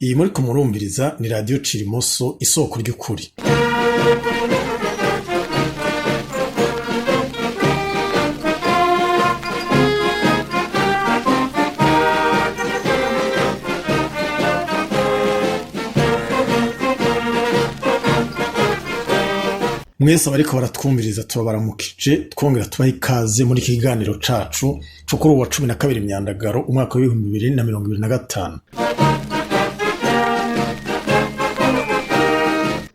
Iyi muriko murumviriza ni radio Cirimoso isoko ry'ukuri. Mwese abariko baratwumviriza tubabaramukije twongera tubaha ikaze muri iki kiganiro cacu co kuri uwa 12 Myandagaro umwaka wa 2025.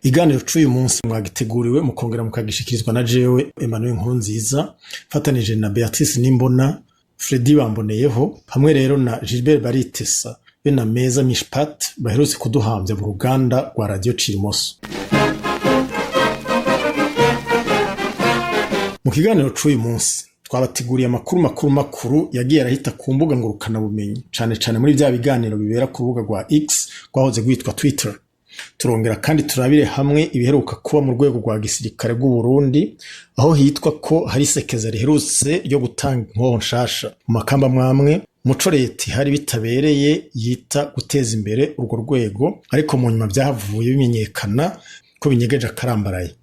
Iganiro c'uyu munsi mwagiteguriwe mukongera mukagishikirizwa na jewe Emmanuel Nkurunziza fatanije na Beatrice Nimbona, Fredy Bamboneyeho hamwe rero na Gilbert Baritesa be na Meza Mishpat baherutse kuduhamvya mu ruganda rwa radio Cirimoso. Mu kiganiro c'uyu munsi twabateguriye amakuru yagiye arahita ku mbuga ngurukana bumenyi cane muri vya biganiro bibera ku rubuga rwa X rwahoze rwitwa Twitter. Turongera kandi turabire hamwe ibiheruka kuba mu rwego rwa gisirikare rw'u Burundi aho hitwa ko hari sekeza riherutse ryo gutanga inkoho nshasha mu makamba mwamwe muco leta hari bitabereye yita guteza imbere urwo rwego, ariko mu nyuma byahavuye bimenyekana ko binyegeje akarambaraye.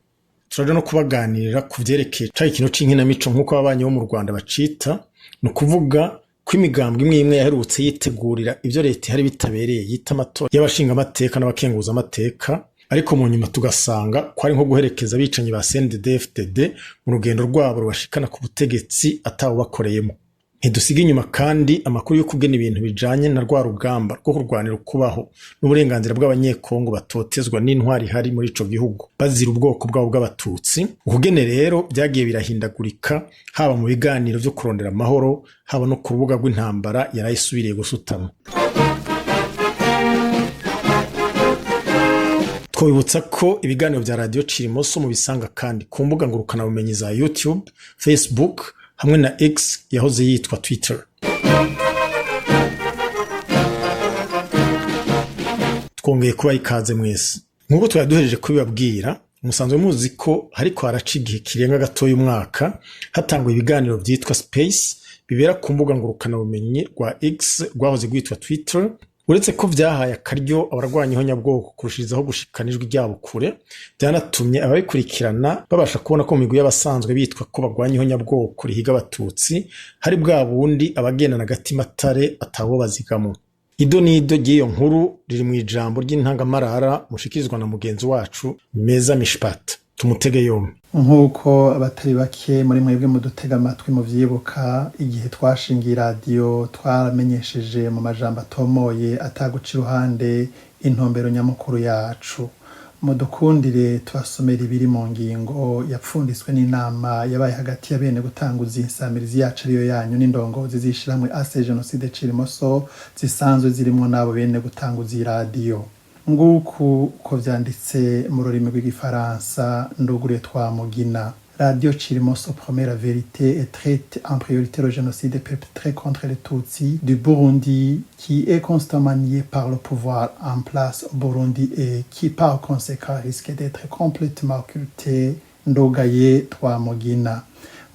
Turaje no kubaganirira ku vyerekeye ikintu c'inkinamico nk'uko ababanyi bo mu Rwanda bacita, no kuvuga ko imigambwe imwe yaherutse yitegurira ivyo leta hari bitabereye yita amatora y'abashinga amateka n'abakenguza amateka, ariko mu nyuma tugasanga ko ari nko guherekeza abicanyi ba CNDD-FDD mu rugendo rwabo rubashikana ku butegetsi atawo bakoreyemo. Ntidusiga inyuma kandi amakuru yo kugena ibintu bijanye na rwa rugamba rwo kurwanira kubaho n'uburenganzira bw'abanyekongo batotezwa n'intwari hari muri ico gihugu bazira ubwoko bwabo bw'abatutsi. Ukugene rero byagiye birahindagurika haba mu biganiro vyo kurondera amahoro, haba no ku rubuga rw'intambara yarayisubiriye gusutama. Twibutsa ko ibiganiro vya radio Cirimoso mu bisanga kandi ku mbuga ngurukana bumenyi za YouTube, Facebook hamwe na X yahoze yitwa Twitter. Twongeye kuba ikaze mwese. Nk'uko twaduhereje kubibabwira, musanzwe muzi ko hariko haraca igihe kirenga gatoya umwaka hatangwa ibiganiro vyitwa Space bibera ku mbuga ngurukana bumenyi rwa X rwahoze rwitwa Twitter. Uretse ko vyahaye akaryo abarwanyi honyabwoko kurushirizaho gushikanijwe ryabo kure, byanatumye ababikurikirana babasha kubona ko mu migwi y'abasanzwe bitwa ko barwanyi honyabwoko rihiga abatutsi hari bwa bundi abagendana agatima tare atawo bazigamo. Ido nido ry'iyo nkuru riri mu ijambo ry'intangamarara mushikirizwa na mugenzi wacu Meza Mishpat. Tumutege yombi. Nk'uko abatari bake muri mwebwe mudutega amatwi mu vyibuka, igihe twashingiye radio twaramenyesheje mu majambo atomoye ataguca iruhande intumbero nyamukuru yacu. Mudukundire tubasomera ibiri mu ngingo yapfunditswe n'inama yabaye hagati ya bene gutanguza insamirizi yacu ariyo yanyu n'indongozi zishiramwe Ase Genocide Cirimoso zisanzwe zirimwo nabo bene gutanguza iyi radio. Nguku uko vyanditse mu rurimi rw'igifaransa nduguriye twamugina. Radio Cirimoso promet la vérité et traite en priorité le génocide perpétré contre les Tutsis du Burundi qui est constamment nié par le pouvoir en place au Burundi et qui par conséquent risque d'être complètement occulté. Ndugaye twamugina.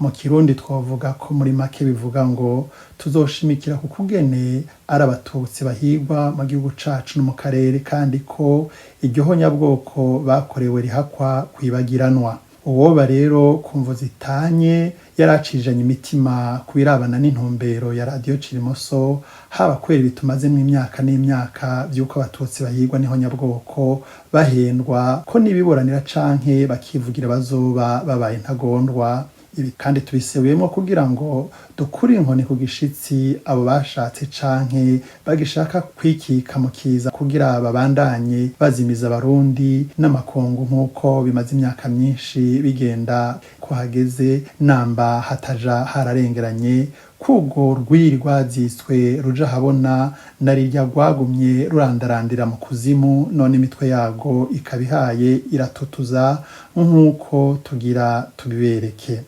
Mu Kirundi twavuga ko muri make bivuga ngo tuzoshimikira ku kugene ari abatutsi bahigwa mu gihugu cacu no mu karere, kandi ko iryo honyabwoko bakorewe rihakwa kwibagiranwa. Uwoba rero kumvo zitanye yaracijanye imitima kubirabana n'intumbero ya radio Cirimoso, haba kwera bitumaze mu imyaka n'imyaka byuko abatutsi bahigwa n'ihonyabwoko bahendwa ko nibiburanira canke bakivugira bazoba babaye ntagondwa. Ibi kandi tubisebuyemo kugira ngo dukuri inkoni ku gishitsi abo bashatse canke bagishaka kwikika mu kiza kugira babandanye bazimiza abarundi n'amakungu nk'uko bimaze imyaka myinshi bigenda ko hageze namba hataja hararengeranye kugo rwiri rwaziswe ruja habona narirya rwagumye rurandarandira mu kuzimu, none imitwe yago ikabihaye iratutuza nk'uko tugira tubibereke.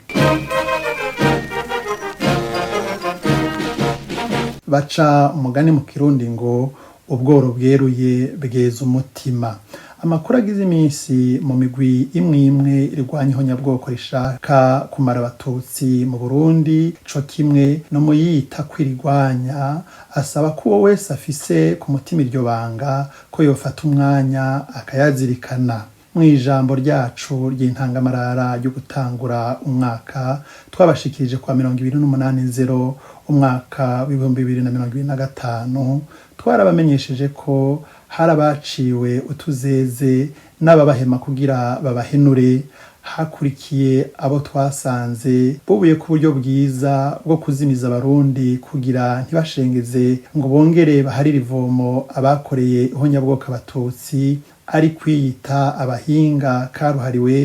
Baca umugani mu Kirundi ngo ubworo bweruye bweza umutima. amakuru agize iminsi mu migwi imwe imwe irwanya ihonyabwoko rishaka kumara abatutsi mu Burundi co kimwe no mu yita kwirwanya asaba ko uwo wese afise ku mutima iryo banga ko yofata umwanya akayazirikana. Mu ijambo ryacu ry'intangamarara ryo gutangura umwaka twabashikirije kwa 28/0 umwaka w'ibihumbi 2025 twarabamenyesheje ko hari abaciwe utuzeze n'ababahema kugira babahenure, hakurikiye abo twasanze bubuye ku buryo bwiza bwo kuzimiza abarundi kugira ntibashengeze ngo bongere baharire ivomo abakoreye ihonyabwoko abatutsi, ari kwiyita abahinga karuhariwe,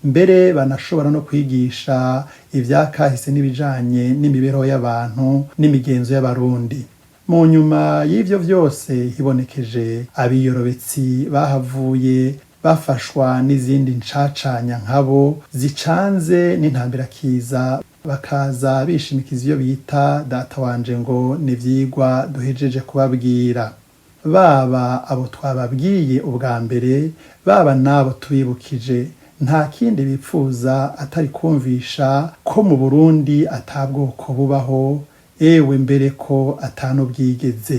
mbere banashobora no kwigisha ivyakahise n'ibijanye n'imibereho y'abantu n'imigenzo y'abarundi. Mu nyuma y'ivyo vyose hibonekeje abiyorobetsi bahavuye bafashwa n'izindi ncacanya nkabo zicanze n'intambirakiza, bakaza bishimikiza iyo bita data wanje ngo n'ivyigwa duhejeje kubabwira. Baba abo twababwiye ubwa mbere, baba nabo tubibukije, nta kindi bipfuza atari kumvisha ko mu Burundi atabwoko bubaho, ewe mbere ko atanubwigeze.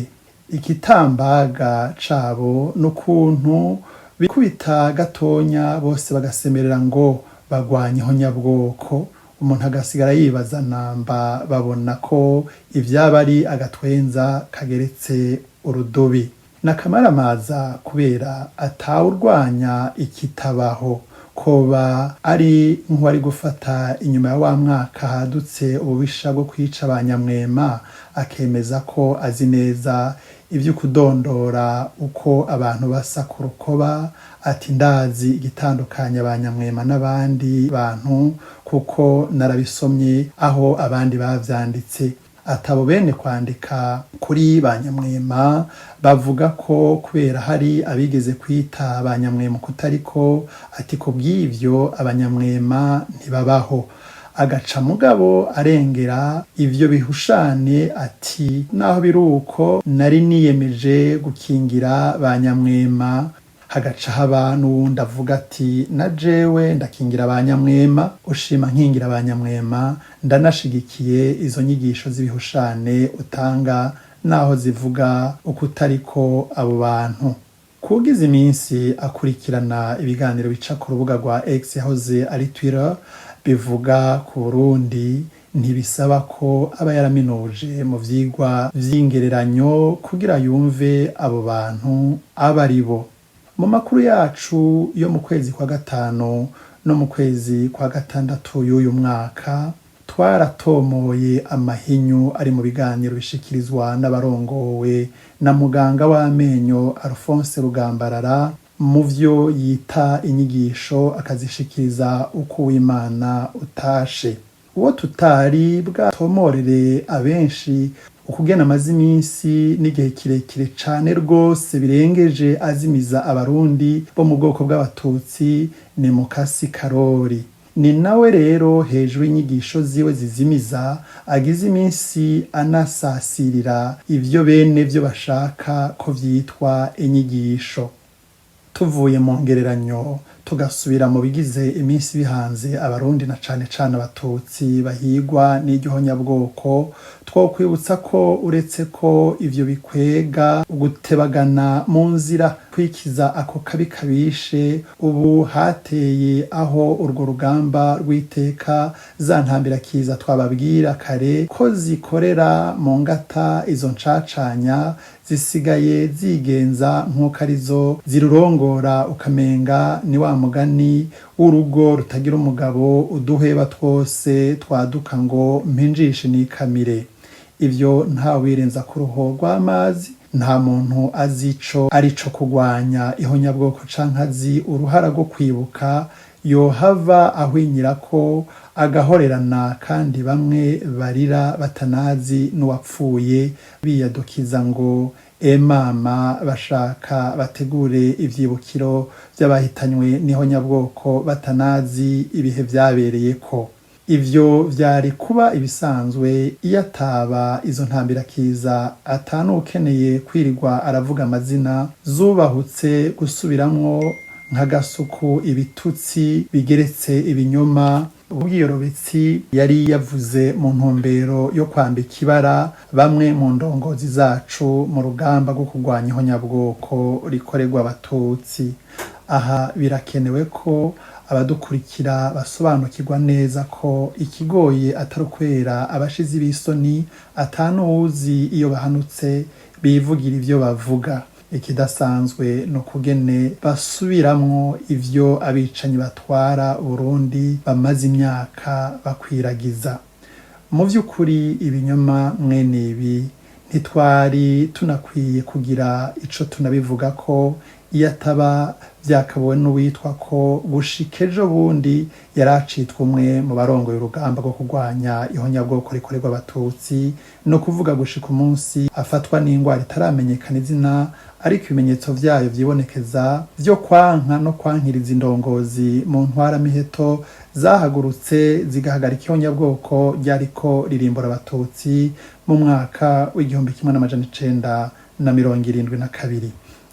Ikitambaga cabo n'ukuntu bikubita gatonya bose bagasemerera ngo bagwanye ihonyabwoko, umuntu agasigara yibaza namba babona ko ivyaba ari agatwenza kageretse urudobi. N'akamaramaza kubera atawurwanya ikitabaho, koba ari nk'uwari gufata inyuma ya wa mwaka hadutse ububisha bwo kwica abanyamwema akemeza ko azi neza ivyo kudondora uko abantu basa ku rukoba, ati ndazi igitandukanya abanyamwema n'abandi bantu kuko narabisomye aho abandi bavyanditse. Atabo bene kwandika kuri banyamwema bavuga ko kubera hari abigeze kwita abanyamwema kutariko, ati kubw'ivyo abanyamwema ntibabaho. Agaca mugabo arengera ivyo bihushane ati naho biruko nari niyemeje gukingira banyamwema. Hagaca haba n'uwundi avuga ati na jewe ndakingira abanyamwema, ushima nkingira abanyamwema, ndanashigikiye izo nyigisho z'ibihushane utanga naho zivuga ukutariko abo bantu. Kugize iminsi akurikirana ibiganiro bica ku rubuga rwa X yahoze ari Twitter bivuga ku Burundi, ntibisaba ko aba yaraminuje mu vyigwa vy'ingereranyo kugira yumve abo bantu aba ari bo. Mu makuru yacu yo mu kwezi kwa gatanu no mu kwezi kwa gatandatu y'uyu mwaka twaratomoye amahinyu ari mu biganiro bishikirizwa n'abarongowe na muganga w'amenyo Alphonse Rugambarara mu vyo yita inyigisho akazishikiriza uko Uwimana utashe. Uwo tutari bwatomorere abenshi ukugena amaze iminsi n'igihe kirekire cane rwose birengeje azimiza abarundi bo mu bwoko bw'abatutsi ni Mukasi Karori. Ni nawe rero hejuru y'inyigisho ziwe zizimiza agize iminsi anasasirira ivyo bene vyo bashaka ko vyitwa inyigisho. Tuvuye mu ngereranyo tugasubira mu bigize iminsi bihanze abarundi na cane cane abatutsi bahigwa n'igihonyabwoko, twokwibutsa ko uretse ko ivyo bikwega gutebagana mu nzira kwikiza ako kabi kabishe, ubu hateye aho urwo rugamba rw'iteka za ntambirakiza twababwira kare ko zikorera mu ngata izo ncacanya zisigaye zigenza nk'uko arizo zirurongora, ukamenga ni wa mugani w'urugo rutagira umugabo uduheba twose twaduka ngo mpinjishe nikamire. Ivyo nta wirenza ku ruho rw'amazi, nta muntu azi ico arico kugwanya ihonyabwoko canke azi uruhara rwo kwibuka yohava ahwinyira ko agahorerana, kandi bamwe barira batanazi n'uwapfuye biyadukiza ngo mama bashaka bategure ivyibukiro vy'abahitanywe n'ihonyabwoko batanazi ibihe vyabereyeko. ivyo vyari kuba ibisanzwe iyo ataba izo ntambirakiza atanukeneye kwirirwa aravuga amazina zubahutse gusubiramwo nk'agasuku ibitutsi bigeretse ibinyoma ubwiyorobetsi yari yavuze mu ntumbero yo kwambika ibara bamwe mu ndongozi zacu mu rugamba rwo kurwanya ihonyabwoko rikorerwa abatutsi. Aha birakenewe ko abadukurikira basobanukirwa neza ko ikigoye atari ukwera abashizi b'isoni atanuwuzi iyo bahanutse bivugira ivyo bavuga. Ikidasanzwe no kugene basubiramwo ivyo abicanyi batwara Burundi bamaze imyaka bakwiragiza. Mu vy'ukuri ibinyoma mwene ibi ntitwari tunakwiye kugira ico tunabivuga ko iyo ataba vyakabowe n'uwitwa ko gushika ejo bundi yaracitwa umwe mu barongoye urugamba rwo kurwanya ihonyabwoko rikorerwa abatutsi, no kuvuga gushika umunsi afatwa n'ingwara itaramenyekana izina, ariko ibimenyetso vyayo vyibonekeza vyo kwanka no kwankiriza indongozi mu ntwaramiheto zahagurutse zigahagarika ihonyabwoko ryariko ririmbura abatutsi mu mwaka w'1972.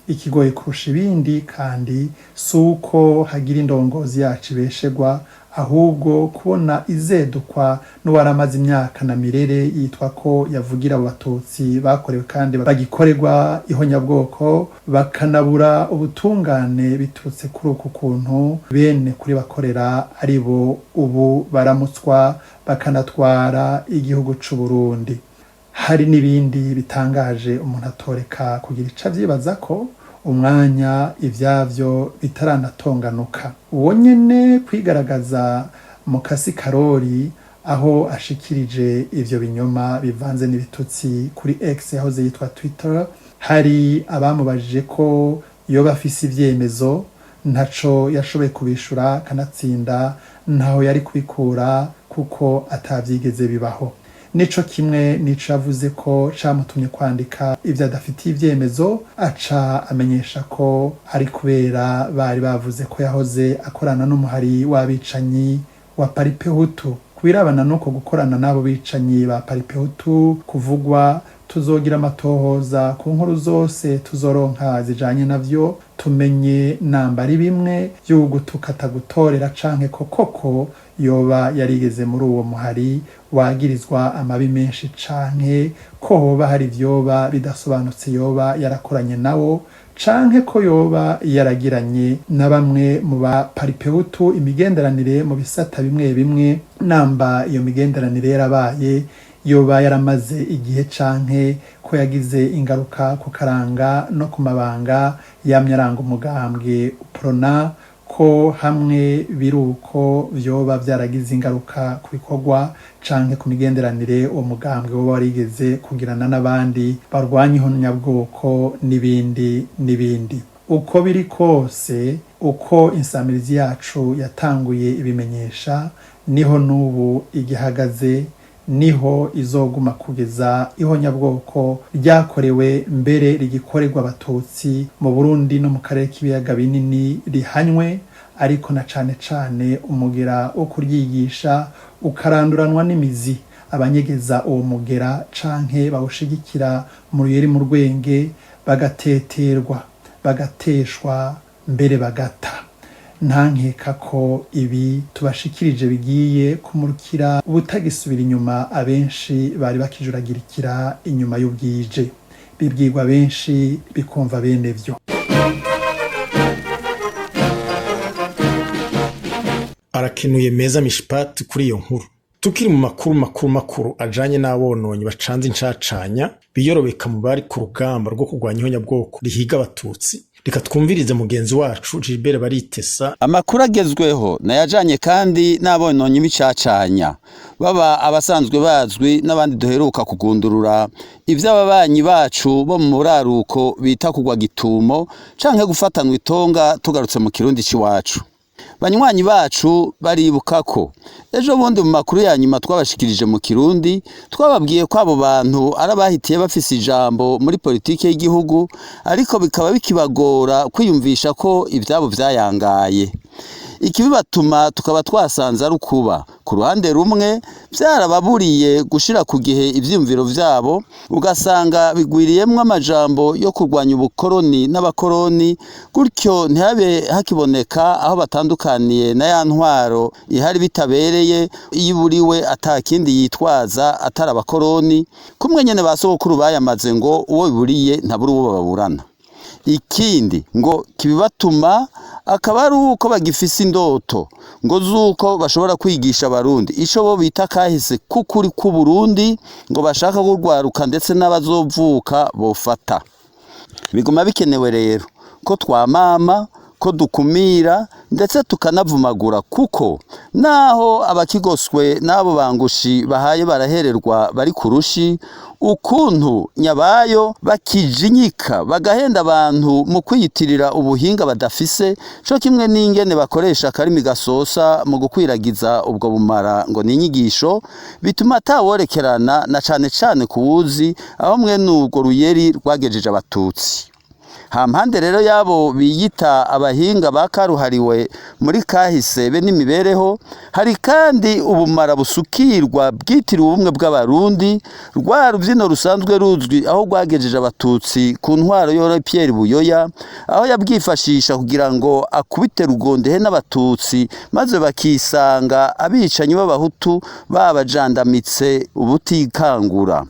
Ikigoye kurusha ibindi kandi si uko hagira indongozi yacu ibeshegwa, ahubwo kubona izedukwa n'uwaramaze imyaka na mirere yitwa ko yavugira abo batutsi bakorewe kandi bagikorerwa ihonyabwoko, bakanabura ubutungane biturutse kuri uku kuntu bene kuri bakorera ari bo ubu baramutswa bakanatwara igihugu c'u Burundi. Hari n'ibindi bitangaje umuntu atoreka kugira ico avyibaza ko umwanya ivyavyo bitaranatonganuka. Uwo nyene kwigaragaza mu kasi Karori aho ashikirije ivyo binyoma bivanze n'ibitutsi kuri X yahoze yitwa Twitter, hari abamubajije ko yoba afise ivyemezo, ntaco yashoboye kubishura, kanatsinda ntaho yari kubikura kuko atavyigeze bibaho. Nico kimwe nico yavuze ko camutumye kwandika ivyo adafitiye ivyemezo, aca amenyesha ko ari kubera bari bavuze ko yahoze akorana n'umuhari w'abicanyi wa Paripehutu. Kwirabana nuko gukorana n'abo bicanyi ba Paripehutu kuvugwa, tuzogira amatohoza ku nkuru zose tuzoronka zijanye navyo, tumenye namba ari bimwe vy'ugutukata gutorera canke koko yoba yarigeze muri uwo muhari wagirizwa amabi menshi, canke ko hoba hari vyoba bidasobanutse yoba yarakoranye nawo, canke ko yoba yaragiranye na bamwe mu ba Paripehutu imigenderanire mu bisata bimwe bimwe, namba iyo migenderanire yarabaye yoba yaramaze igihe, canke ko yagize ingaruka ku karanga no ku mabanga yamye aranga umugambwe UPRONA, ko hamwe biruko vyoba vyaragize ingaruka ku bikorwa canke ku migenderanire uwo mugambwe woba warigeze kugirana n'abandi barwanya ihonyabwoko n'ibindi n'ibindi. Uko biri kose, uko insamirizi yacu yatanguye ibimenyesha, niho n'ubu igihagaze, niho izoguma kugeza ihonyabwoko ryakorewe mbere rigikorerwa abatutsi mu Burundi no mu karere k'ibiyaga binini rihanywe, ariko na cane cane umugera wo kuryigisha ukaranduranwa n'imizi. Abanyegeza uwo mugera canke bawushigikira mu ruyeri mu rwenge bagateterwa, bagateshwa, mbere bagata. Ntankeka ko ibi tubashikirije bigiye kumurikira ubutagisubira inyuma abenshi bari bakijuragirikira inyuma y'ubwije. Bibwirwa benshi bikumva bene vyo. Arakenuye Meza Mishpat kuri iyo nkuru. Tukiri mu makuru ajanye n'abononyi bacanze incacanya biyorobeka mu bari ku rugamba rwo kurwanya ihonyabwoko rihiga abatutsi. Reka twumvirize mugenzi wacu Gilbert Baritesa. Amakuru agezweho nayajanye kandi n'abononyi bicacanya, baba abasanzwe bazwi n'abandi duheruka kugundurura, ivy'ababanyi bacu bo mu muraruko bita kugwa gitumo canke gufatanwa itonga tugarutse mu Kirundi ciwacu. Banywanyi bacu baribuka ko ejo bundi mu makuru ya nyuma twabashikirije mu Kirundi twababwiye ko abo bantu arabahitiye bafise ijambo muri politike y'igihugu, ariko bikaba bikibagora kwiyumvisha ko ivyabo vyayangaye. ikibibatuma tukaba twasanze ari ukuba ku ruhande rumwe byarababuriye gushira ku gihe ivyumviro vyabo, ugasanga bigwiriyemwo amajambo yo kurwanya ubukoroni n'abakoroni, gutyo ntihabe hakiboneka aho batandukaniye na ya ntwaro ihari bitabereye iyo buriwe atakindi yitwaza atari abakoroni, kumwe nyene ba sogokuru bayamaze ngo uwo biburiye ntabura uwo baburana. Ikindi ngo kibibatuma akaba ari uko bagifise indoto ngo zuko bashobora kwigisha abarundi ico bo bita kahise kukuri ku Burundi, ngo bashaka kurwaruka ndetse n'abazovuka bofata. Biguma bikenewe rero ko twamama, ko dukumira ndetse tukanavumagura, kuko naho abakigoswe n'abo bangushi bahaye barahererwa bari kurushi, ukuntu nyabayo bakijinyika bagahenda abantu mu kwiyitirira ubuhinga badafise, co kimwe n'ingene bakoresha akarimi gasosa mu gukwiragiza ubwo bumara ngo ni inyigisho, bituma ataworekerana na cane cane kuwuzi aho mwene urwo ruyeri rwagejeje abatutsi. Hampande rero yabo biyita abahinga bakaruhariwe muri kahise be n'imibereho, hari kandi ubumara busukirwa bwitiriwe ubumwe bw'abarundi, rwa rubyino rusanzwe ruzwi aho rwagejeje abatutsi ku ntwaro yo Pierre Buyoya, aho yabwifashisha kugira ngo akubite rugondehe n'abatutsi maze bakisanga abicanyi b'abahutu babajandamitse ubutikangura.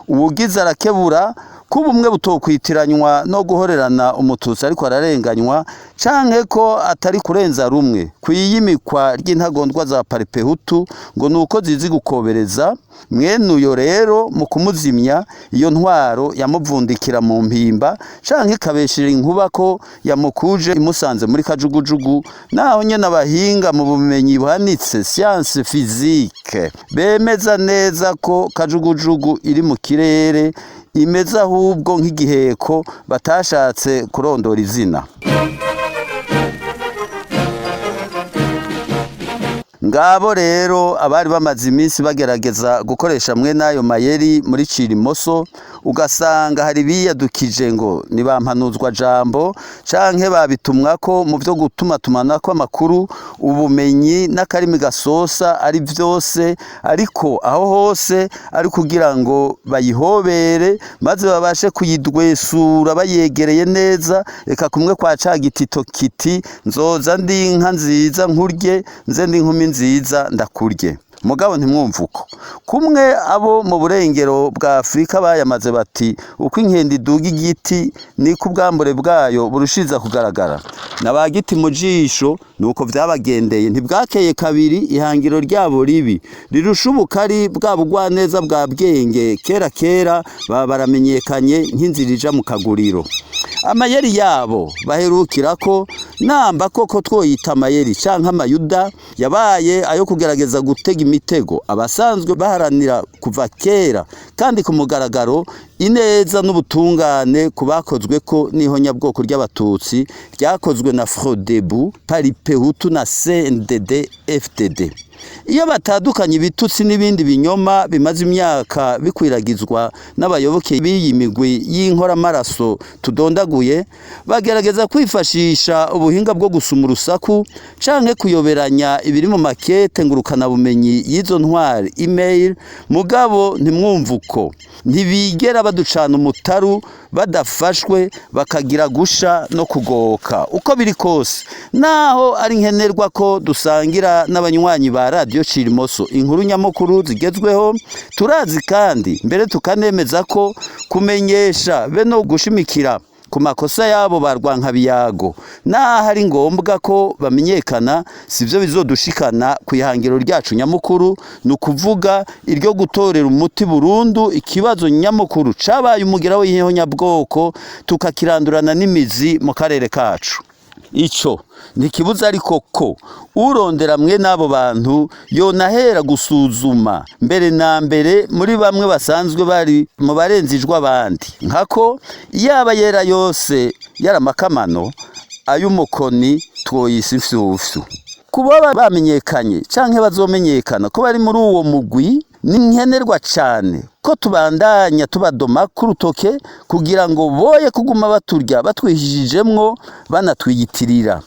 Ubugize arakebura ko ubumwe butokwitiranywa no guhorerana umututsi ariko ararenganywa, canke ko atari kurenza rumwe kwiyimikwa ry'intagondwa za paripehutu ngo nuko zizi gukobereza. Mwene uyo rero mu kumuzimya iyo ntwaro yamuvundikira mu mpimba, canke ikabeshera inkuba ko yamukuje imusanze muri kajugujugu, naho nyene abahinga mu bumenyi buhanitse science physique bemeza neza ko kajugujugu iri mu kirere, imeze ahubwo nk'igiheko batashatse kurondora izina. Ngabo rero abari bamaze iminsi bagerageza gukoresha mwe nayo mayeri muri Cirimoso, ugasanga hari biyadukije ngo nibampanuzwa jambo canke babitumwako mu byo gutuma tumanako amakuru, ubumenyi n'akarimi gasosa ari vyose, ariko aho hose ari kugira ngo bayihobere maze babashe kuyidwesura bayegereye neza, reka kumwe kwa ca gitito kiti nzoza ndi inka nziza nkurye, nze ndi nkumi nziza ndakurye. Mugabo ntimwumva uko kumwe abo mu burengero bwa Afrika bayamaze bati uko inkende iduga igiti niko ubwambure bwayo burushiza kugaragara, nabagiti mu jisho nuko vyabagendeye, ntibwakeye kabiri ihangiro ryabo ribi rirushubuka ari bwa bugwaneza bwa bwenge kera baba baramenyekanye nk'inzira ija mu kaguriro. Amayeri yabo baherukira ko namba koko twoyita amayeri canke amayuda yabaye ayo kugerageza gutega imitego abasanzwe baharanira kuva kera kandi ku mugaragaro ineza n'ubutungane kubakozwe ko n'ihonyabwoko ry'abatutsi ryakozwe na Frodebu, Paripehutu na CNDD FDD. Iyo batadukanye ibitutsi n'ibindi binyoma bimaze imyaka bikwiragizwa n'abayoboke b'iyi migwi y'inkora maraso tudondaguye, bagerageza kwifashisha ubuhinga bwo gusuma urusaku canke kuyoberanya ibiri mu makete ngurukana bumenyi y'izo ntwari email. Mugabo ntimwumva uko ntibigera baducana umutaru badafashwe bakagira gusha no kugoka. Uko biri kose naho ari nkenerwa ko dusangira n'abanywanyi ba Radio Cirimoso inkuru nyamukuru zigezweho, turazi kandi mbere tukanemeza ko kumenyesha be no gushimikira ku makosa yabo barwanka biyago naho ari ngombwa ko bamenyekana, sivyo bizodushikana ku ihangiro ryacu nyamukuru, nukuvuga iryo gutorera umuti burundu ikibazo nyamukuru cabaye umugira w'ihonyabwoko tukakirandurana n'imizi mu karere kacu. Ico ntikibuza ariko ko urondera mwe n'abo bantu yonahera gusuzuma mbere na mbere muri bamwe basanzwe bari mu barenzijwe abandi, nkako yaba yera yose yaramakamano ay'umukoni twoyisa imfyufyu. Kuba bamenyekanye canke bazomenyekana ko bari muri uwo mugwi ni nkenerwa cane ko tubandanya tubadoma ku rutoke kugira ngo boye kuguma baturya batwihishijemwo banatwiyitirira.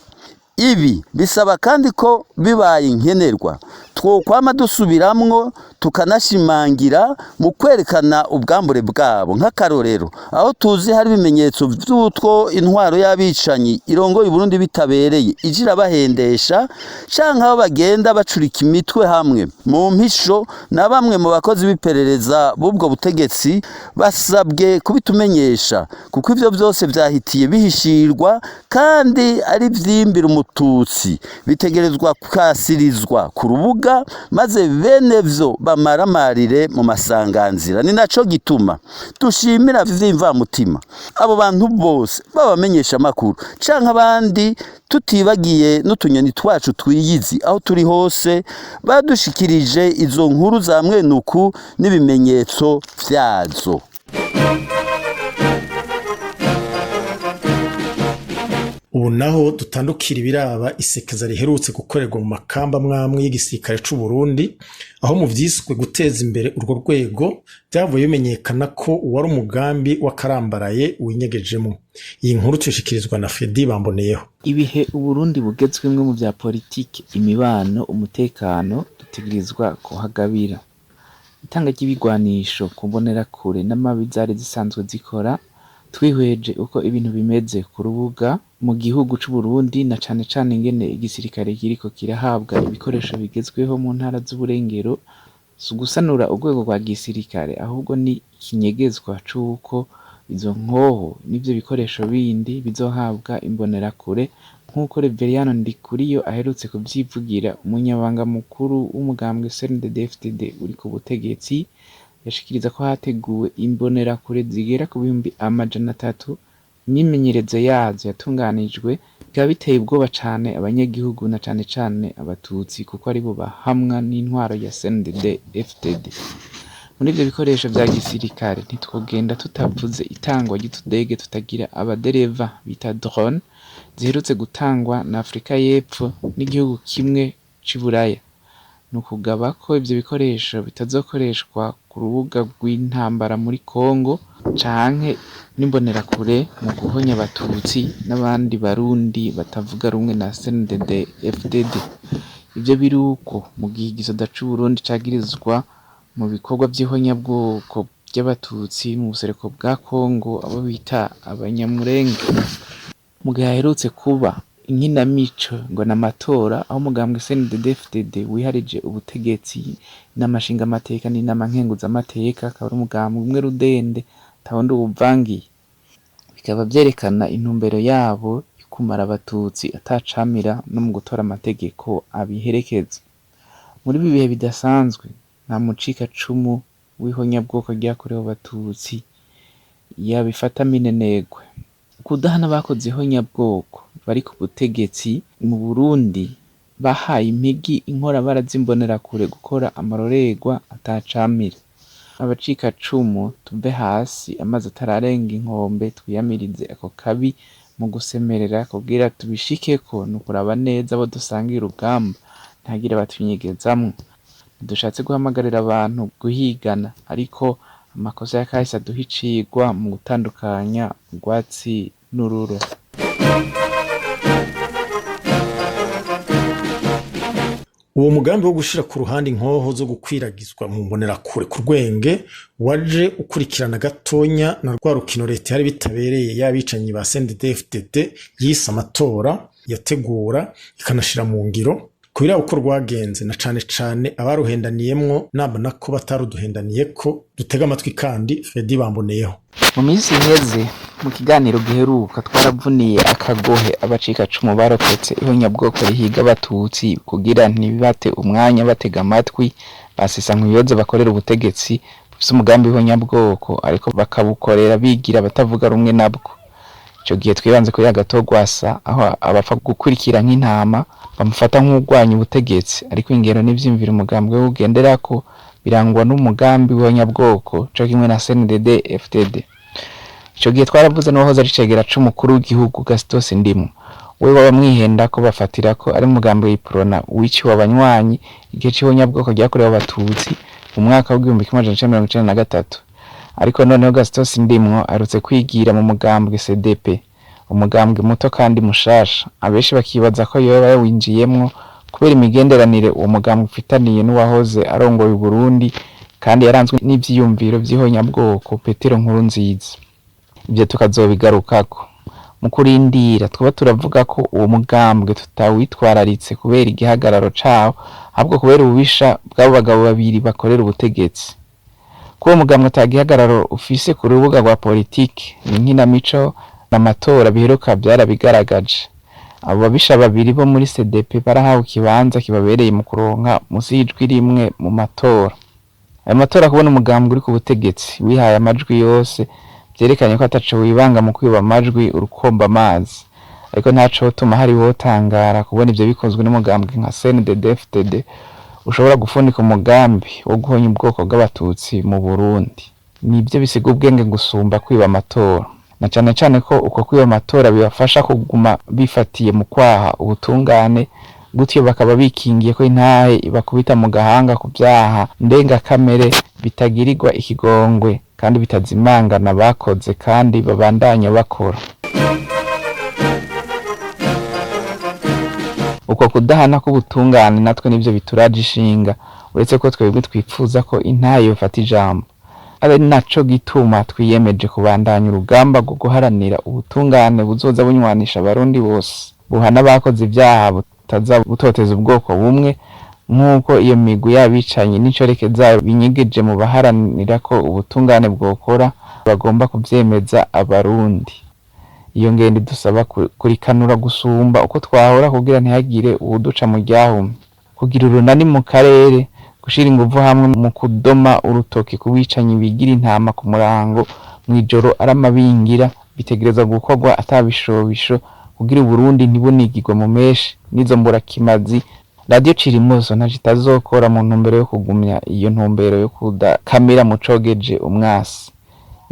Ibi bisaba kandi ko bibaye nkenerwa twokwama dusubiramwo tukanashimangira mu kwerekana ubwambure bwabo. Nk'akarorero aho tuzi hari ibimenyetso vy'utwo intwaro y'abicanyi irongoye Burundi bitabereye ijira bahendesha canke aho bagenda bacurika imitwe hamwe mu mpisho, na bamwe mu bakozi b'iperereza b'ubwo butegetsi basabwe kubitumenyesha, kuko ivyo vyose vyahitiye bihishirwa kandi ari vyimbira umututsi bitegerezwa kwasirizwa ku rubuga, maze bene vyo bamaramarire mu masanganzira. Ni naco gituma dushimira vy'imvamutima abo bantu bose babamenyesha amakuru canke abandi, tutibagiye n'utunyoni twacu twiyizi aho turi hose badushikirije izo nkuru za mwenuku n'ibimenyetso vyazo. Ubu naho dutandukira ibiraba isekeza riherutse gukorerwa mu makamba mwamwe y'igisirikare c'u Burundi, aho mu vyiswe guteza imbere urwo rwego byavuye bimenyekana ko uwari umugambi w'akarambaraye winyegejemo. Iyi nkuru tuyishikirizwa na Fredy Bamboneyeho. Ibihe Uburundi bugezwemwe mu vya politiki, imibano, umutekano dutegerezwa kuhagabira. Itanga ry'ibigwanisho kumbonera kure n'amabi zari zisanzwe zikora, twihweje uko ibintu bimeze ku rubuga mu gihugu c'u Burundi, na cane cane ingene igisirikare kiriko kirahabwa ibikoresho bigezweho mu ntara z'uburengero, si gusanura urwego rwa gisirikare ahubwo ni ikinyegezwa c'uko izo nkoho n'ivyo bikoresho bindi bizohabwa imbonerakure, nk'uko Reveriyano Ndikuriyo aherutse kuvyivugira, umunyabanga mukuru w'umugambwe CNDD-FDD uri ku butegetsi, yashikiriza ko hateguwe imbonerakure zigera ku 300,000. Imyimenyerezo yazo yatunganijwe bikaba biteye ubwoba cane abanyagihugu, na cane cane abatutsi, kuko aribo bahamwa n'intwaro ya CNDD-FDD. Muri ivyo bikoresho vya gisirikare ntitwogenda tutavuze itangwa ry'utudege tutagira abadereva bita drone, ziherutse gutangwa na Afrika y'Epfo n'igihugu kimwe c'i Buraya. Nukugaba ko ivyo bikoresho bitazokoreshwa ku rubuga rw'intambara muri Kongo canke n'imbonerakure mu guhonya abatutsi n'abandi barundi batavuga rumwe na CNDD-FDD. Ivyo biruko mu gihe igisoda c'u Burundi cagirizwa mu bikorwa vy'ihonyabwoko by'abatutsi mu buseruko bwa Kongo, abo bita abanyamurenge. Mu gihe haherutse kuba inkinamico ngo n'amatora, aho umugambwe CNDD-FDD wiharije ubutegetsi n'amashinga amateka n'inama nkenguzamateka, akaba ari umugambwe umwe rudende tawundi ubuvangiye, bikaba vyerekana intumbero yabo yo kumara abatutsi atacamira no mu gutora amategeko abiherekeza. Muri ibi bihe bidasanzwe nta mucikacumu w'ihonyabwoko ryakorewe abatutsi yabifata minenegwe. Kudahana bakoze ihonyabwoko bari ku butegetsi mu Burundi bahaye impigi inkorabara z'imbonerakure gukora amarorerwa atacamira. Abacikacumu tuve hasi, amazi atararenga inkombe, twiyamirize ako kabi mu gusemerera kugira tubishikeko, nukuraba neza abo dusangira urugamba ntagire batunyegezamwo. Dushatse guhamagarira abantu guhigana, ariko amakosa ya kahise aduha icigwa mu gutandukanya urwatsi n'ururo. Uwo mugambi wo gushira ku ruhande inkoho zo gukwiragizwa mu mbonerakure ku rwenge waje ukurikirana gatonya na rwa rukino leta yari bitabereye y'abicanyi ba CNDD-FDD yise amatora yategura ikanashira mu ngiro. Kubira uko rwagenze, na cane cane abaruhendaniyemwo nabona ko bataruduhendaniyeko, dutega amatwi kandi Fredy Bamboneyeho. Mu minsi iheze mu kiganiro giheruka twaravuniye akagohe abacikacumu barokotse ihonyabwoko rihiga abatutsi kugira ntibibate umwanya batega amatwi basesa nk'ibibazo bakorera ubutegetsi bufise umugambi w'ihonyabwoko, ariko bakabukorera bigira batavuga rumwe nabwo. Ico gihe twibanze kuri Agatogwasa, aho abapfa gukurikira nk'intama bamufata nk'urwanya ubutegetsi, ariko ingero n'ivyimvira umugambi we ugenderako birangwa n'umugambi w'ihonyabwoko co kimwe na CNDD-FDD. Ico gihe twaravuze n'uwahoze ari cegera c'umukuru w'igihugu Gaston Ndimo, we baba mwihenda ko bafatira ko ari umugambi w'iprona wiciwe abanywanyi igihe c'ihonyabwoko ryakorewe abatutsi mu mwaka w'1993. Ariko noneho Gaston Ndimo arutse kwigira mu mugambwe CDP, umugambwe muto kandi mushasha, abenshi bakibaza ko yoba yawinjiyemwo kubera imigenderanire uwo mugambwe ufitaniye n'uwahoze arongoye Burundi kandi yaranzwe n'ivyiyumviro vy'ihonyabwoko Petero Nkurunziza. Ivyo tukazobigarukako. Mu kurindira twaba turavuga ko uwo mugambwe tutawitwararitse kubera igihagararo cawo, ahubwo kubera ububisha bw'abo bagabo babiri bakorera ubutegetsi. Ko uwo mugambwe atagihagararo ufise ku rubuga rwa politiki, ni nkinamico n'amatora biheruka byarabigaragaje. Abo babisha babiri bo muri CDP barahawe ikibanza kibabereye mu kuronka musi y'ijwi rimwe mu matora. Ayo matora kubona umugambwe uri ku butegetsi wihaye amajwi yose vyerekanye ko ataco wibanga mu kwiba amajwi urukomba amazi, ariko ntaco tuma hari wotangara kubona ivyo bikozwe n'umugambwe nka CNDD-FDD ushobora gufunika umugambi wo guhonya ubwoko bw'abatutsi mu Burundi. Nibyo bisiga ubwenge gusumba kwiba amatora, na cane cane ko uko kwiba amatora bibafasha kuguma bifatiye mu kwaha ubutungane, gutyo bakaba bikingiye ko intahe ibakubita mu gahanga ku vyaha ndengakamere bitagirirwa ikigongwe kandi bitazimangana bakoze kandi babandanya bakora. Uko kudahana k'ubutungane natwe nivyo bituraje ishinga, uretse ko twebwe twipfuza ko intahe yofata ijambo. Ari naco gituma twiyemeje kubandanya urugamba rwo guharanira ubutungane buzoza bunywanisha abarundi bose, buhana bakoze ivyaha butaza butoteza ubwoko bumwe, nk'uko iyo migwi y'abicanyi n'icoreke zayo binyegeje mu baharanira ko ubutungane bwokora bagomba kuvyemeza abarundi. Iyo ngendo dusaba kurikanura gusumba uko twahora kugira ntihagire uwuduca mu ryahumye, kugira urunani mu karere, gushira inguvu hamwe mu kudoma urutoki ku bicanyi bigira intama ku murango mw'ijoro aramabingira, bitegereza gukorwa atabishobisho kugira Burundi ntibunigirwe mu meshi n'izo mburakimazi. Radio Cirimoso ntaco itazokora mu ntumbero yo kugumya iyo ntumbero yo kudakamira mu cogeje umwasi.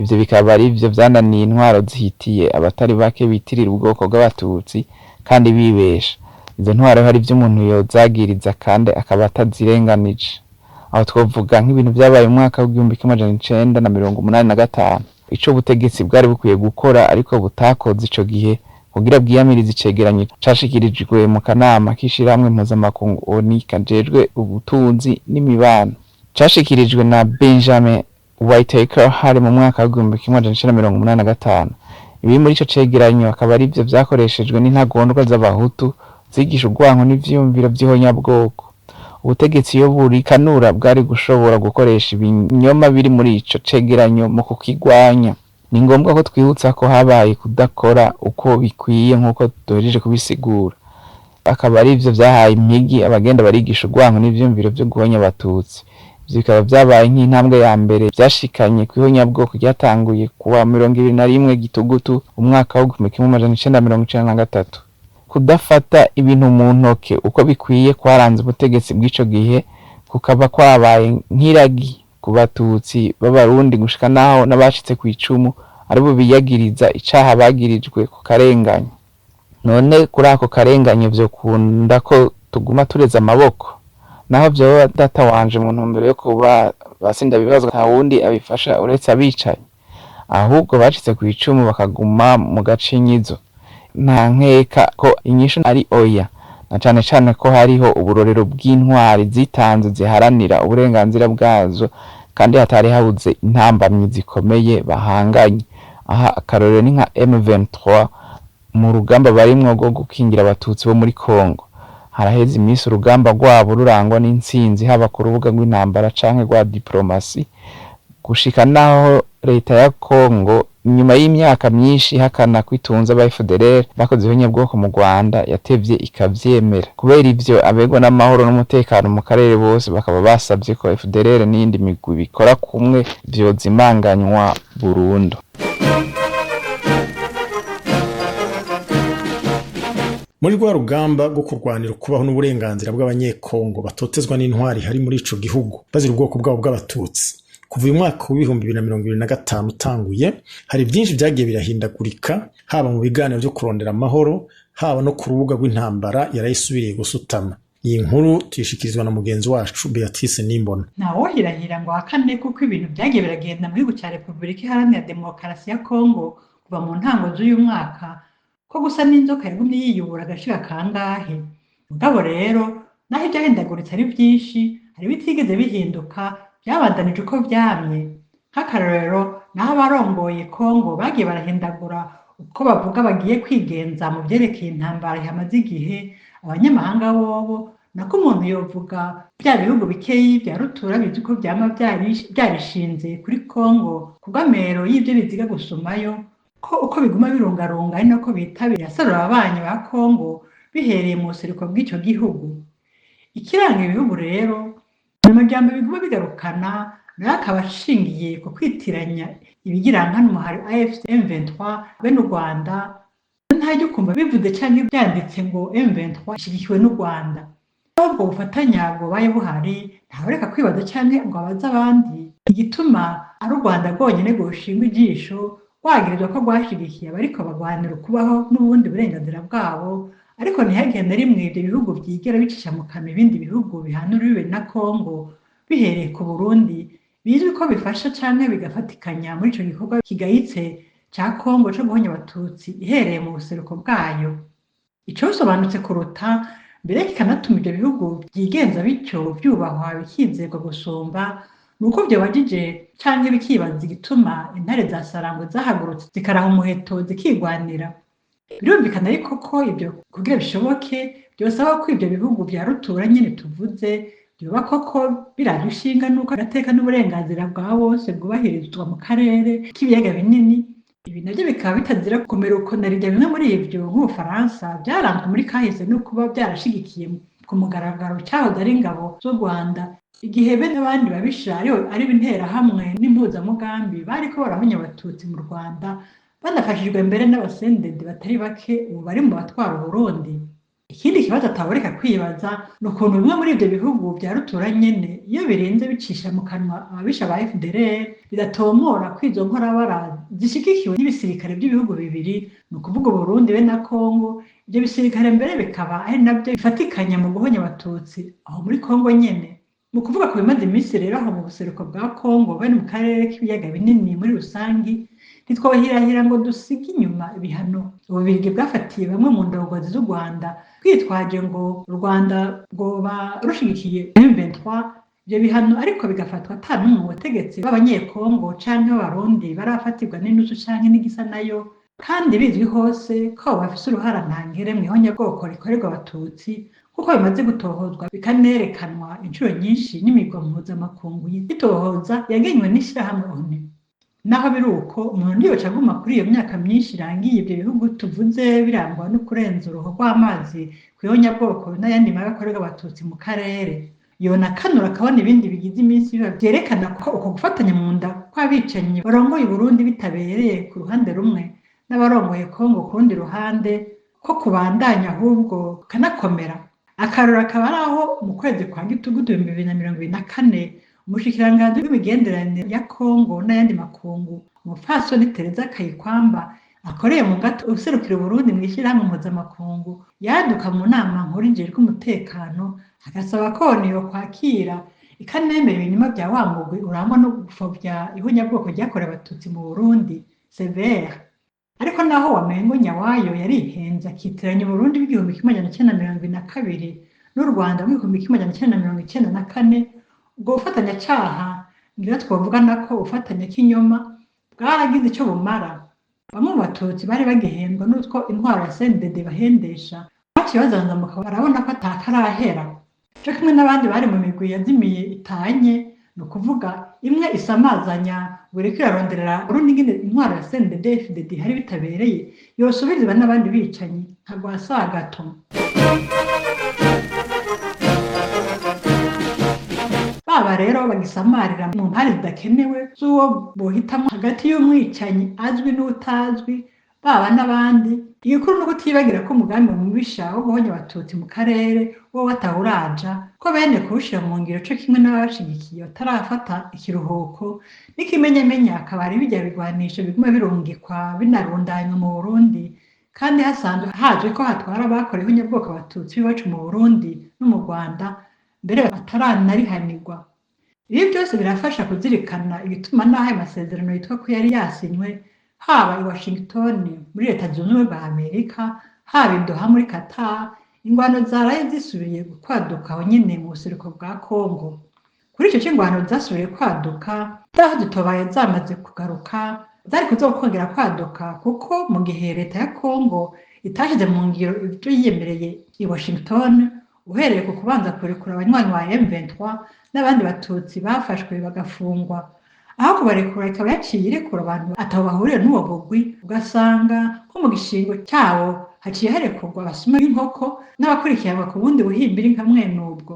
Ivyo bikaba ari ivyo vyananiye intwaro zihitiye abatari bake bitirira ubwoko bw'abatutsi kandi bibesha. Izo ntwaro hari ivyo umuntu yozagiriza kandi akaba atazirenganije. Aho twovuga nk'ibintu vyabaye mu mwaka w'1985, ico ubutegetsi bwari bukwiye gukora ariko butakoze ico gihe kugira bwiyamiriza icegeranyo cashikirijwe mu kanama k'ishirahamwe mpuzamakungu ONU kajejwe ubutunzi n'imibano, cashikirijwe na Benjamin Whitaker hari mu mwaka w'1985. Ibi muri ico cegeranyo akaba ari ivyo vyakoreshejwe n'intagondwa z'abahutu zigisha urwanko n'ivyiyumviro vy'ihonyabwoko. Ubutegetsi iyo burikanura bwari gushobora gukoresha ibinyoma biri muri ico cegeranyo mu kukigwanya. Ni ngombwa ko twibutsa ko habaye kudakora uko bikwiye nk'uko duhejeje kubisigura. Akaba ari ivyo vyahaye impigi abagenda barigisha urwanko n'ivyiyumviro vyo guhonya abatutsi. Ivyo bikaba vyabaye nk'intambwe ya mbere vyashikanye kw'ihonyabwoko ryatanguye kuwa 21 Gitugutu umwaka w'1993. Kudafata ibintu mu ntoke uko bikwiye kwaranze ubutegetsi bw'ico gihe, kukaba kwabaye nk'iragi ku batutsi b'abarundi gushika naho n'abashitse kw'icumu aribo biyagiriza icaha bagirijwe ku karenganya. None kuri ako karenganya vyo kunda ko tuguma tureza amaboko, naho vyo data wanje mu ntumbero yo kuba basinda bibazwa nta wundi abifasha uretse abicanyi, ahubwo bashitse kw'icumu bakaguma mu gacinyizo. Nta nkeka ko inyishu ari oya, na cane cane ko hariho uburorero bw'intwari zitanze ziharanira uburenganzira bwazo kandi hatari habuze intambamyi zikomeye bahanganye. Aha akarorero ni nka M23 mu rugamba barimwo rwo gukingira abatutsi bo muri Kongo. Haraheze iminsi urugamba rwabo rurangwa n'intsinzi haba ku rubuga rw'intambara canke rwa diplomasi, gushika naho leta ya Kongo nyuma y'imyaka myinshi hakana kwitunza ba FDLR bakoze ihonyabwoko mu Rwanda yatevye ikavyemera. Kubera ivyo abegwa n'amahoro n'umutekano mu karere bose bakaba basavye ko FDLR n'indi migwi bikora kumwe vyozimanganywa burundu. Muri rwa rugamba rwo kurwanira kubaho n'uburenganzira bw'abanyekongo batotezwa n'intwari hari muri ico gihugu bazira ubwoko bwabo bw'abatutsi, kuva uyu mwaka w'2025 utanguye hari byinshi byagiye birahindagurika, haba mu biganiro byo kurondera amahoro, haba no ku rubuga rw'intambara yarayisubiriye gusutama. Iyi nkuru tuyishikirizwa na mugenzi wacu Beatrice Nimbona. Ntawohirahira ngo akane kuko ibintu byagiye biragenda muri gihugu cya Repubulika Iharanira Demokarasi ya Kongo kuva mu ntango z'uyu mwaka ko gusa n'inzoka yagumye yiyubura agashika kangahe. Mugabo rero naho ibyahindaguritse ari byinshi, hari ibitigeze bihinduka byabandanije uko vyamye. Nk'akarorero naho abarongoye Kongo bagiye barahindagura uko bavuga bagiye kwigenza mu vyerekeye intambara ihamaze igihe, abanyamahanga bobo nako umuntu yovuga bya bihugu bikeyi vya rutura bizi ko vyama vyarishinze kuri Kongo kubw'amero y'ivyo biziga gusumayo, ko uko biguma birungarunga ari nako bitabira yasarura ababanyi ba Kongo bihereye mu buseruko bw'ico gihugu. Ikiranga ibihugu rero ni amajambo biguma bigarukana, nayo akaba ashingiye ku kwitiranya ibigirankana umuhari AFC M23 bene u Rwanda, ntaryo kumva bivuze canke byanditse ngo M23 ishigikiwe n'u Rwanda. Ubwo bufatanya bwobaye buhari, ntaworeka kwibaza canke ngo abaze abandi igituma ari u Rwanda rwonyene rwoshingwa ijisho rwagirizwa ko rwashigikiye abariko bagwanira ukubaho n'ubundi burenganzira bwabo, ariko ntihagire na rimwe ivyo bihugu vyigera bicisha mu kanwa ibindi bihugu bihana urubibe na Kongo, bihereye ku Burundi bizwi ko bifasha canke bigafatikanya muri ico gikorwa kigayitse ca Kongo co guhonya abatutsi ihereye mu buseruko bwayo. Ico bisobanutse kuruta mbere kikanatuma ivyo bihugu vyigenza bityo vyubahwa bikizerwa gusumba, nuko vyobajije canke bikibaza igituma intare za Sarangwe zahagurutse zikaraha umuheto zikigwanira. Birumvikana ariko ko ivyo kugira bishoboke vyosaba ko ivyo bihugu vya rutura nyene tuvuze vyoba koko biraje ishinga nuko agateka n'uburenganzira bwa bose bwubahirizwa mu karere k'ibiyaga binini. Ibi navyo bikaba bitazira gukomera ukonarira bimwe muri ivyo nk'Ubufaransa vyaranzwe muri kahise no kuba vyarashigikiye ku mugaragaro cahoze ari ingabo z'u Rwanda, igihe be n'abandi babisha ari b'interahamwe n'impuzamugambi bariko barahonya abatutsi mu Rwanda, banafashijwe mbere n'abasendede batari bake ubu bari mu batwara Uburundi. Ikindi kibazo ataboreka kwibaza ni ukuntu bimwe muri ivyo bihugu vya rutura nyene iyo birenze bicisha mu kanwa ababisha ba FDLR bidatomora ko izo nkorabara zishigikiwe n'ibisirikare by'ibihugu bibiri, ni ukuvuga Uburundi be na Kongo. Ivyo bisirikare mbere bikaba ari navyo bifatikanya mu guhonya abatutsi aho muri Kongo nyene. Mu kuvuga ku bimaze iminsi rero aho mu buseruko bwa Kongo bari mu karere k'ibiyaga binini muri rusangi, ntitwohirahira ngo dusige inyuma ibihano Ububirigi bwafatiye bamwe mu ndongozi z'u Rwanda twitwaje ngo u Rwanda rwoba rushigikiye M23. Ivyo bihano ariko bigafatwa ata n'umwe mu bategetsi b'abanyekongo canke b'abarundi barafatirwa n'inusu canke n'igisa nayo, kandi bizwi hose ko bafise uruhara ntangere mw'ihonyabwoko rikorerwa abatutsi, kuko bimaze gutohozwa bikanerekanwa incuro nyinshi n'imigwa mpuzamakungu y'itohoza yagenywe n'ishirahamwe ONU. Naho biri uko umuntu ntiyoca aguma kuri iyo myaka myinshi irangiye ivyo bihugu tuvuze birangwa no kurenza uruho rw'amazi kw'ihonyabwoko n'ayandi mabi akorerwa abatutsi mu karere. Yonakanura akabona ibindi bigize iminsi biba vyerekana ko uko gufatanya mu nda kw'abicanyi barongoye Uburundi bitabereye ku ruhande rumwe n'abarongoye Kongo ku rundi ruhande, ko kubandanya ahubwo kanakomera. Akarora akaba ari aho mu kwezi kwa Gitugutu 2024 umushikiranganji w'imigenderanire ya Kongo n'ayandi makungu umupfasoni Tereza Kayikwamba akoreye mu gato userukira Uburundi mw'ishirahamwe mpuzamakungu yaduka mu nama nkuru ijejwe umutekano, agasaba ko ONU kwakira ikanemera ibinyoma vya wa mugwi urangwa no gupfovya ihonyabwoko ryakorewe abatutsi mu Burundi CVR. Ariko naho wamengo nyawayo yarihenze akitiranya Uburundi bw'igihumbi kimwe amajana icenda na mirongo ibiri na kabiri n'u Rwanda mu gihumbi kimwe amajana icenda na mirongo icenda na kane, ubwo bufatanya caha ngira twovuga nako ubufatanya k'inyoma bwaragize ico bumara. Bamwe mu batutsi bari bagihendwa n'utwo intwaro ya CNDD bahendesha baciye bazanzamuka barabona ko atakarahera, co kimwe n'abandi bari mu migwi yazimiye itanye, ni ukuvuga imwe isamazanya buriko iraronderera Burundi ingene intwaro ya CNDD FDD hari bitabereye yosubirizwa n'abandi bicanyi nka Rwasagato. Baba rero bagisamarira mu mpari zidakenewe z'uwo bohitamwo hagati y'umwicanyi azwi n'utazwi, baba n'abandi. Igikuru no kutibagira ko umugambi mubisha wo guhonya abatutsi mu karere wo watahuraja, ko bene kuwushira mu ngiro co kimwe n'ababashigikiye batarafata ikiruhuko, n'ikimenyamenya akaba ari birya bigwanisho biguma birungikwa binarundanywa mu Burundi, kandi hasanzwe haje ko hatwara abakorewe ihonyabwoko abatutsi b'iwacu mu Burundi no mu Rwanda, mbere bataranarihanirwa. Ibi byose birafasha kuzirikana igituma n'aho amasezerano yitwa ko yari yasinywe haba i Washington muri leta zunze ubumwe bwa Amerika, haba i Doha muri Qatar, ingwano zaraye zisubiye kwaduka aho nyene mu buseruko bwa Kongo. Kuri ico c'ingwano zasubiriye kwaduka, zaho zitobaye zamaze kugaruka, zari kuzokongera kwaduka kuko mu gihe leta ya Kongo itashize mu ngiro ivyo yiyemereye i Washington, uhereye ku kubanza kurekura abanywanyi ba M23 n'abandi batutsi bafashwe bagafungwa. Aho kubarekura ikaba yaciye irekura abantu ataho bahuriye n'uwo mugwi, ugasanga nko mu gishingo cyawo haciye harekurwa abasuma b'inkoko n'abakurikiranwa ku bundi buhimbiri nka mwenubwo.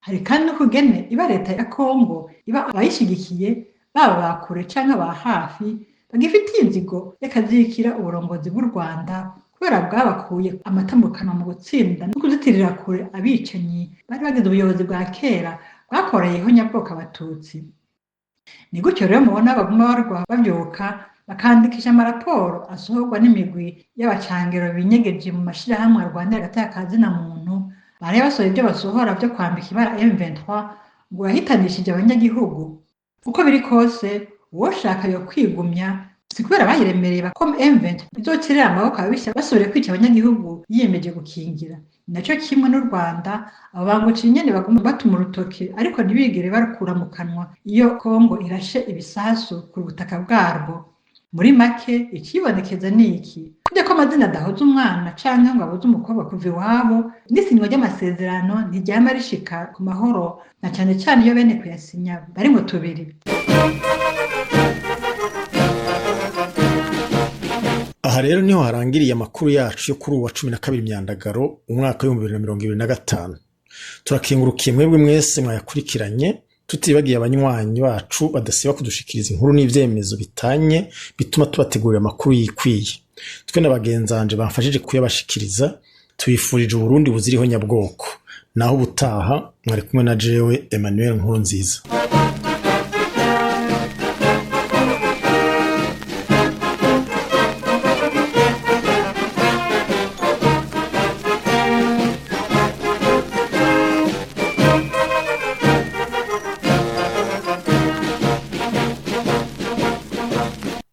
Hari kandi n'ukugene iba leta ya Kongo iba abayishigikiye baba bakure canke aba hafi bagifitiye inzigo yakazirikira uburongozi bw'u Rwanda kubera bwabakuye amatambukano mu gutsinda no kuzitirira kure abicanyi bari bagize ubuyobozi bwa kera bwakoreyeho nyabwoko abatutsi. Ni gutyo rero mubona baguma barwa bavyuka bakandikisha amaraporo asohorwa n'imigwi y'abacangero binyegeje mu mashirahamwe arwanira agateka ka zina muntu, bari basohoye ibyo basohora byo kwambika ibara M23 ngo yahitanishije abanyagihugu. Uko biri kose uwoshaka yo kwigumya si kubera bayiremereye ko M23 izokirira amaboko abisha basubire kwica abanyagihugu yiyemeje gukingira. Naco kimwe n'u Rwanda, abo banguciye nyene baguma batuma urutoke ariko ntibigere barukura mu kanwa iyo Kongo irashe ibisasu ku butaka bwarwo. Muri make ikibonekeza ni iki: ko amazina adahoza umwana canke ngo abuze umukobwa kuva iwabo, n'isinywa ry'amasezerano ntiryama rishika ku mahoro, na cane cane iyo bene kuyasinya bari mu tubiri. Aha rero niho harangiriye amakuru yacu yo kuri uwa 12 Myandagaro umwaka wa 2025. Turakengurukiye mwebwe mwese mwayakurikiranye, tutibagiye abanywanyi bacu badasiba kudushikiriza inkuru n'ivyemezo bitanye bituma tubategurira amakuru yikwiye. Twe n'abagenzanje bamfashije kuyabashikiriza, tubifurije Uburundi buziriho nyabwoko. Naho ubutaha mwari kumwe na jewe Emmanuel Nkurunziza.